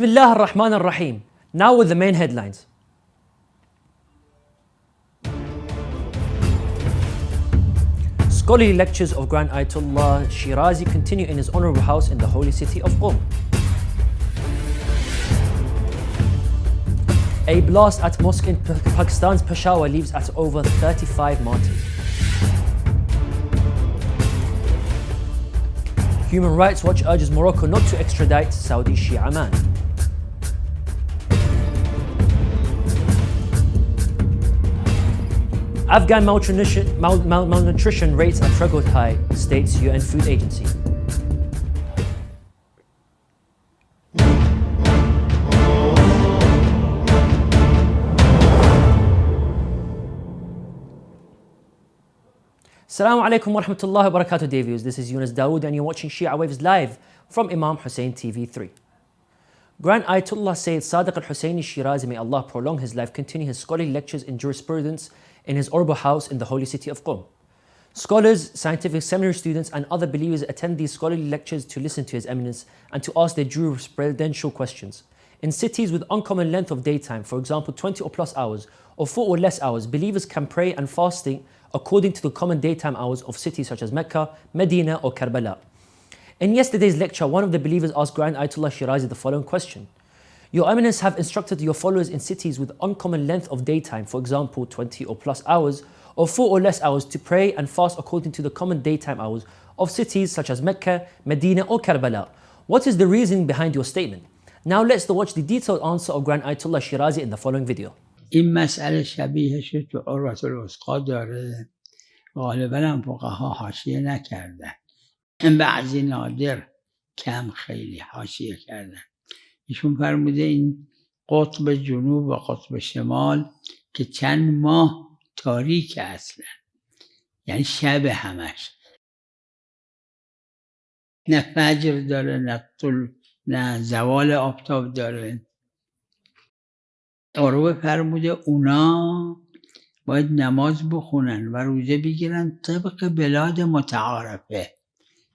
Bismillah ar-Rahman ar-Rahim. Now with the main headlines. Scholarly lectures of Grand Ayatollah Shirazi continue in his honorable house in the holy city of Qom. A blast at mosque in Pakistan's Peshawar leaves at over 35 martyrs. Human Rights Watch urges Morocco not to extradite Saudi Shia man. Afghan malnutrition rates at record high, states UN Food Agency. Assalamu alaikum wa rahmatullahi wa barakatuh, dear viewers. This is Yunus Dawood and you're watching Shia Waves live from Imam Hussein TV 3. Grand Ayatollah Sayyid Sadiq al-Husseini Shirazi, may Allah prolong his life, continue his scholarly lectures in jurisprudence in his honorable house in the holy city of Qom. Scholars, scientific seminary students and other believers attend these scholarly lectures to listen to his eminence and to ask their jurisprudential questions. In cities with uncommon length of daytime, for example 20 or plus hours or 4 or less hours, believers can pray and fasting according to the common daytime hours of cities such as Mecca, Medina or Karbala. In yesterday's lecture, one of the believers asked Grand Ayatollah Shirazi the following question. Your Eminence have instructed your followers in cities with uncommon length of daytime, for example 20 or plus hours or 4 or less hours, to pray and fast according to the common daytime hours of cities such as Mecca, Medina or Karbala. What is the reasoning behind your statement? Now let's watch the detailed answer of Grand Ayatollah Shirazi in the following video. این مسئله شبیهش تو عروة الوثقی داره، غالبا هم فقها حاشیه نکردن، بعضی نادر کم خیلی حاشیه کردن. ایشون فرموده این قطب جنوب و قطب شمال که چند ماه تاریک اصلا، یعنی شب همش، نه فجر داره نه زوال آفتاب داره. عروه فرموده اونا باید نماز بخونن و روزه بگیرن طبق بلاد متعارفه،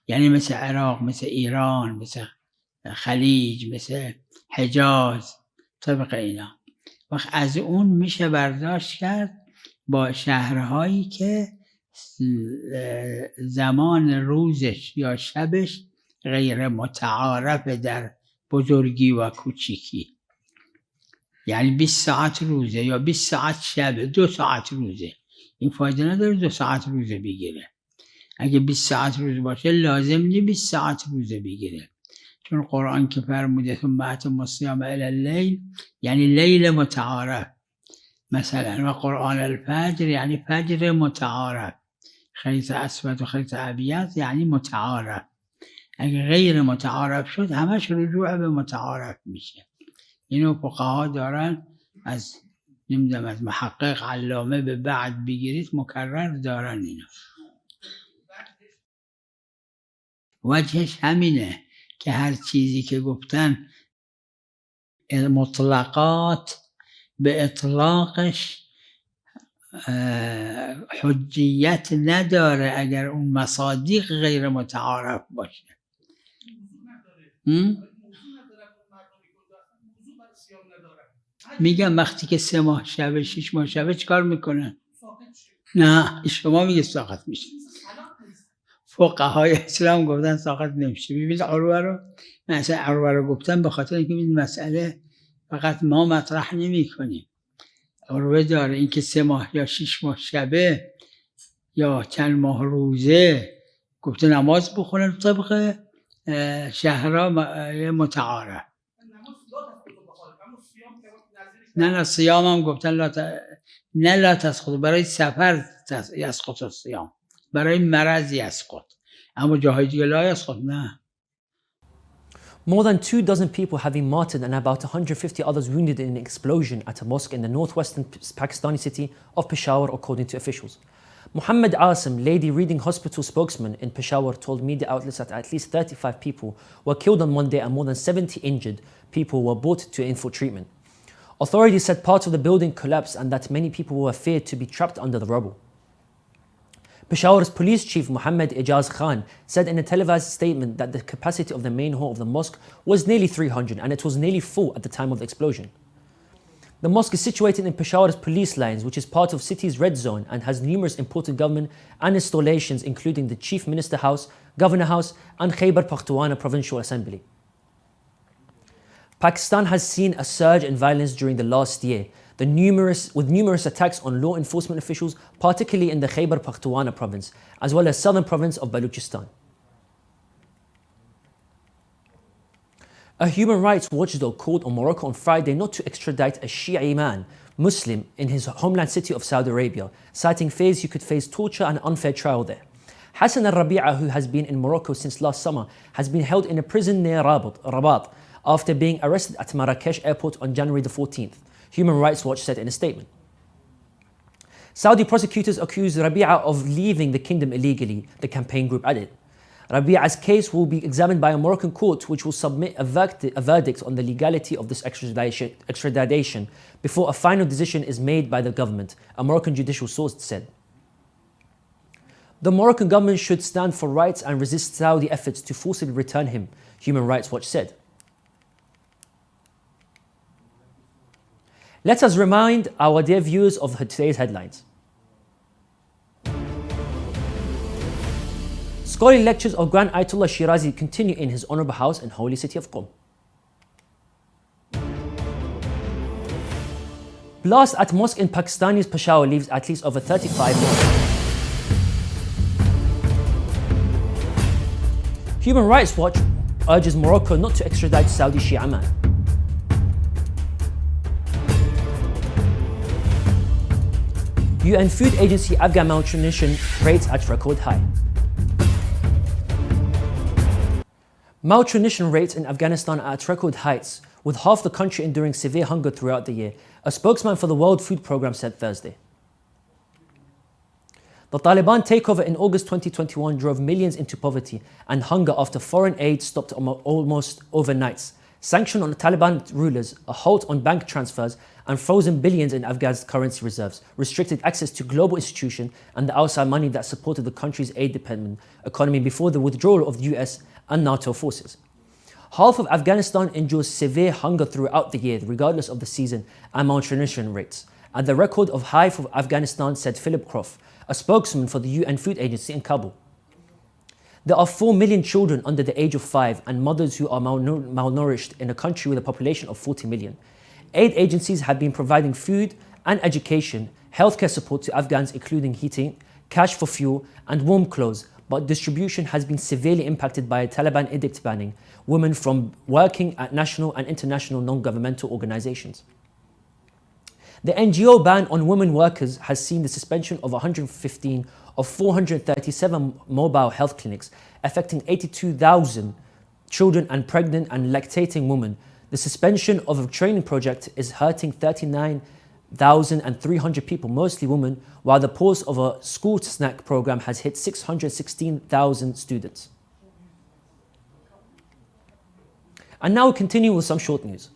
یعنی مثل عراق، مثل ایران، مثل خلیج، مثل حجاز، طبق اینا. وقت از اون میشه برداشت کرد با شهرهایی که زمان روزش یا شبش غیر متعارف در بزرگی و کوچیکی، یعنی 20 ساعت روزه یا 20 ساعت شبه، 2 ساعت روزه. این فایده نداره 2 ساعت روزه بگیره. اگه 20 ساعت روزه باشه لازم نیست 20 ساعت روزه بگیره، چون قرآن که فرموده ثم اتموا الصیام الی اللیل، یعنی لیل متعارف مثلا، و قرآن الفجر یعنی فجر متعارف، خیط اسود و خیط ابیض یعنی متعارف. اگه غیر متعارف شد همش رجوع به متعارف میشه. اینو فقها دارن، از نمیدونم از محقق علامه به بعد بگیرید مکرر دارن اینو. وجهش همینه که هر چیزی که گفتن مطلقات به اطلاقش حجیت نداره اگر اون مصادیق غیر متعارف باشه. میگم وقتی که 3 ماه شبه 6 ماه شبه چیکار میکنن؟ نه شما میگه ساقط میشه. فقهای اسلام گفتن ساقط نمیشه. ببینید عروه رو، مثلا عروه رو گفتن به خاطر اینکه این مسئله فقط ما مطرح نمی کنیم. عروه داره اینکه 3 ماه یا 6 ماه شبه یا چند ماه روزه گفته نماز بخونن طبق شهرها متعارف. نه صیام هم گفتن لا تسقط، برای سفر یسقط الصیام، برای مرض یسقط، اما جاهای دیگه لا یسقط نه. More than 24 people have been martyred and about 150 others wounded in an explosion at a mosque in the northwestern Pakistani city of Peshawar, according to officials. Muhammad Asim, Lady Reading Hospital spokesman in Peshawar, told media outlets that at least 35 people were killed on one day and more than 70 injured people were brought to in for treatment. Authorities said parts of the building collapsed and that many people were feared to be trapped under the rubble. Peshawar's police chief Mohammed Ijaz Khan said in a televised statement that the capacity of the main hall of the mosque was nearly 300 and it was nearly full at the time of the explosion. The mosque is situated in Peshawar's police lines, which is part of city's red zone and has numerous important government and installations including the Chief Minister House, Governor House and Khyber Pakhtunkhwa Provincial Assembly. Pakistan has seen a surge in violence during the last year, with numerous attacks on law enforcement officials, particularly in the Khyber Pakhtunkhwa province, as well as southern province of Balochistan. A human rights watchdog called on Morocco on Friday not to extradite a Shia man, Muslim, in his homeland city of Saudi Arabia, citing fears he could face torture and unfair trial there. Hassan al-Rabi'a, who has been in Morocco since last summer, has been held in a prison near Rabat after being arrested at Marrakesh airport on January the 14th, Human Rights Watch said in a statement. Saudi prosecutors accused Rabi'a of leaving the kingdom illegally, the campaign group added. Rabi'a's case will be examined by a Moroccan court which will submit a verdict on the legality of this extradition before a final decision is made by the government, a Moroccan judicial source said. The Moroccan government should stand for rights and resist Saudi efforts to forcibly return him, Human Rights Watch said. Let us remind our dear viewers of today's headlines. Scholarly lectures of Grand Ayatollah Shirazi continue in his honourable house in holy city of Qom. Blast at mosque in Pakistani's Peshawar leaves at least over 35 lives. Human Rights Watch urges Morocco not to extradite Saudi Shia man. UN Food Agency Afghan malnutrition rates at record high. Malnutrition rates in Afghanistan are at record heights, with half the country enduring severe hunger throughout the year, a spokesman for the World Food Programme said Thursday. The Taliban takeover in August 2021 drove millions into poverty and hunger after foreign aid stopped almost overnight, sanctions on the Taliban rulers, a halt on bank transfers, and frozen billions in Afghan's currency reserves, restricted access to global institutions and the outside money that supported the country's aid-dependent economy before the withdrawal of the US and NATO forces. Half of Afghanistan endures severe hunger throughout the year, regardless of the season and malnutrition rates, at the record of high for Afghanistan, said Philip Croft, a spokesman for the UN Food Agency in Kabul. There are 4 million children under the age of 5 and mothers who are malnourished in a country with a population of 40 million. Aid agencies have been providing food and education, healthcare support to Afghans, including heating, cash for fuel, and warm clothes, but distribution has been severely impacted by a Taliban edict banning women from working at national and international non-governmental organizations. The NGO ban on women workers has seen the suspension of 115 of 437 mobile health clinics, affecting 82,000 children and pregnant and lactating women. The suspension of a training project is hurting 39,300 people, mostly women, while the pause of a school snack program has hit 616,000 students. And now we continue with some short news.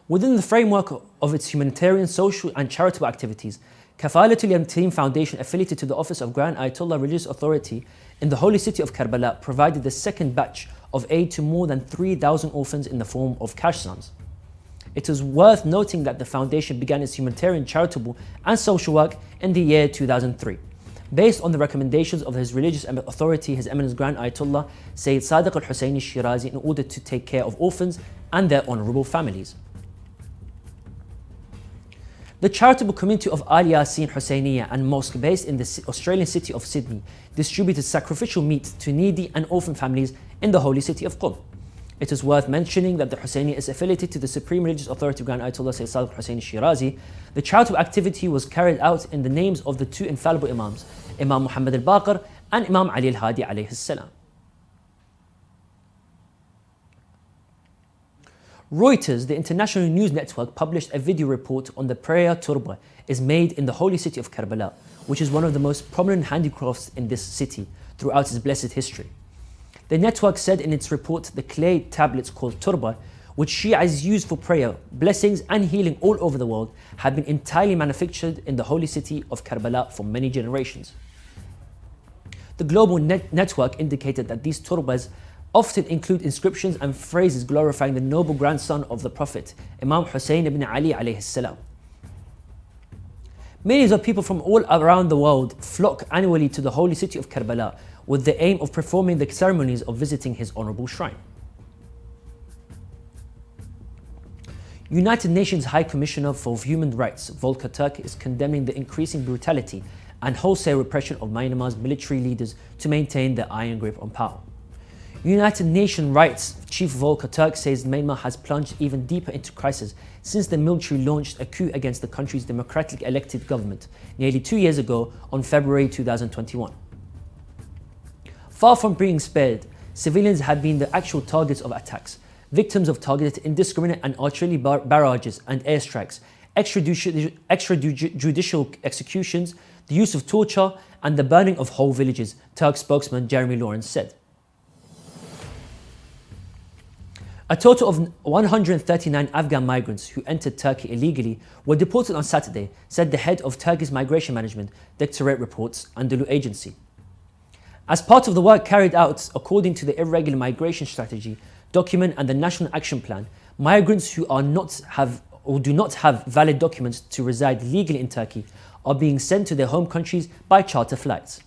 Within the framework of its humanitarian, social and charitable activities, Kafalatul Yatim Foundation, affiliated to the Office of Grand Ayatollah Religious Authority in the holy city of Karbala, provided the second batch of aid to more than 3,000 orphans in the form of cash sums. It is worth noting that the foundation began its humanitarian, charitable and social work in the year 2003, based on the recommendations of his religious authority, His Eminence Grand Ayatollah Sayyid Sadiq al-Husseini Shirazi, in order to take care of orphans and their honourable families. The charitable community of Al Yasin Husseiniya and Mosque, based in the Australian city of Sydney, distributed sacrificial meat to needy and orphan families in the holy city of Qom. It is worth mentioning that the Husseiniya is affiliated to the Supreme Religious Authority of Grand Ayatollah Sayyid Sadiq al-Husseini Shirazi. The charitable activity was carried out in the names of the two infallible Imams, Imam Muhammad al-Baqir and Imam Ali al-Hadi alayhi salam. Reuters, the international news network, published a video report on the prayer turba is made in the holy city of Karbala, which is one of the most prominent handicrafts in this city throughout its blessed history. The network said in its report the clay tablets called turba, which Shias use for prayer, blessings and healing all over the world, have been entirely manufactured in the holy city of Karbala for many generations. The global network indicated that these turbas often include inscriptions and phrases glorifying the noble grandson of the Prophet, Imam Hussein ibn Ali alayhi salam. Millions of people from all around the world flock annually to the holy city of Karbala with the aim of performing the ceremonies of visiting his honorable shrine. United Nations High Commissioner for Human Rights, Volker Turk, is condemning the increasing brutality and wholesale repression of Myanmar's military leaders to maintain their iron grip on power. United Nations Rights Chief Volker Turk says Myanmar has plunged even deeper into crisis since the military launched a coup against the country's democratically elected government nearly 2 years ago on February 2021. Far from being spared, civilians have been the actual targets of attacks, victims of targeted indiscriminate and artillery barrages and airstrikes, extrajudicial executions, the use of torture, and the burning of whole villages, Turk spokesman Jeremy Lawrence said. A total of 139 Afghan migrants who entered Turkey illegally were deported on Saturday, said the head of Turkey's Migration Management Directorate reports Anadolu agency. As part of the work carried out according to the Irregular Migration Strategy document and the National Action Plan, migrants who do not have valid documents to reside legally in Turkey are being sent to their home countries by charter flights.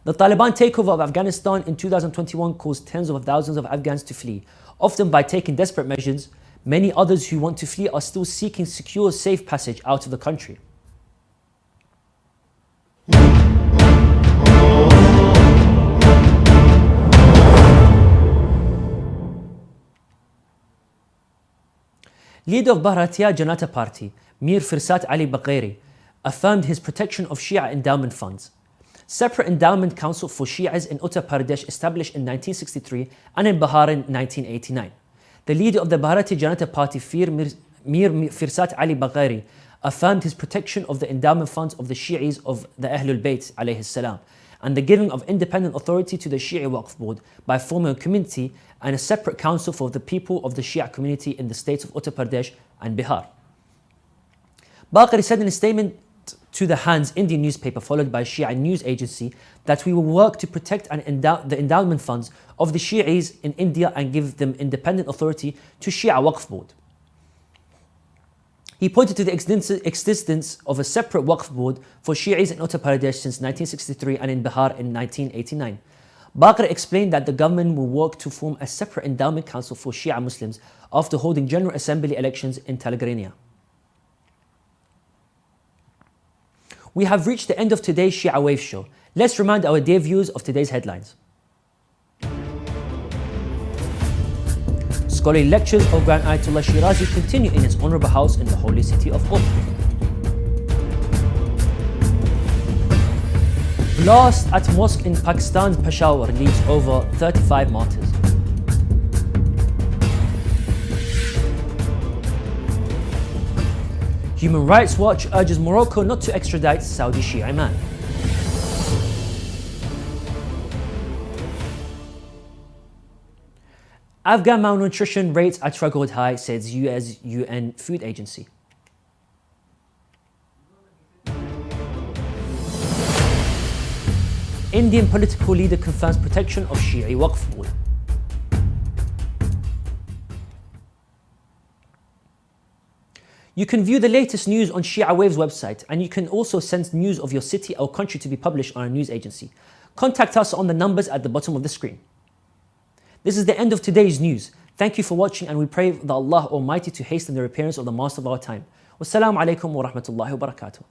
The Taliban takeover of Afghanistan in 2021 caused tens of thousands of Afghans to flee, often by taking desperate measures. Many others who want to flee are still seeking secure, safe passage out of the country. Leader of Bharatiya Janata Party, Mir Firsat Ali Baqairi, affirmed his protection of Shia endowment funds. Separate endowment council for Shias in Uttar Pradesh established in 1963 and in Bihar in 1989. The leader of the Bharatiya Janata Party, Mir Firsat Ali Baqairi, affirmed his protection of the endowment funds of the Shi'is of the Ahlul Bayt alayhi salam, and the giving of independent authority to the Shia Waqf Board by forming a community and a separate council for the people of the Shia community in the states of Uttar Pradesh and Bihar. Baqairi said in a statement to the Hands Indian newspaper followed by Shia news agency that we will work to protect and the endowment funds of the Shi'is in India and give them independent authority to Shia Waqf Board. He pointed to the existence of a separate Waqf Board for Shi'is in Uttar Pradesh since 1963 and in Bihar in 1989. Baqairi explained that the government will work to form a separate endowment council for Shia Muslims after holding General Assembly elections in Telangana. We have reached the end of today's Shia Waves show. Let's remind our dear viewers of today's headlines. Scholarly lectures of Grand Ayatollah Shirazi continue in his honorable house in the holy city of Qom. Blast at mosque in Pakistan's Peshawar leaves over 35 martyrs. Human Rights Watch urges Morocco not to extradite Saudi Shia man. Afghan malnutrition rates at record high, says US UN Food Agency. Indian political leader confirms protection of Shia Waqf Board. You can view the latest news on Shia Waves website, and you can also send news of your city or country to be published on our news agency. Contact us on the numbers at the bottom of the screen. This is the end of today's news. Thank you for watching, and we pray that Allah Almighty to hasten the appearance of the Master of our time. Wassalamu alaikum wa rahmatullahi wa barakatuh.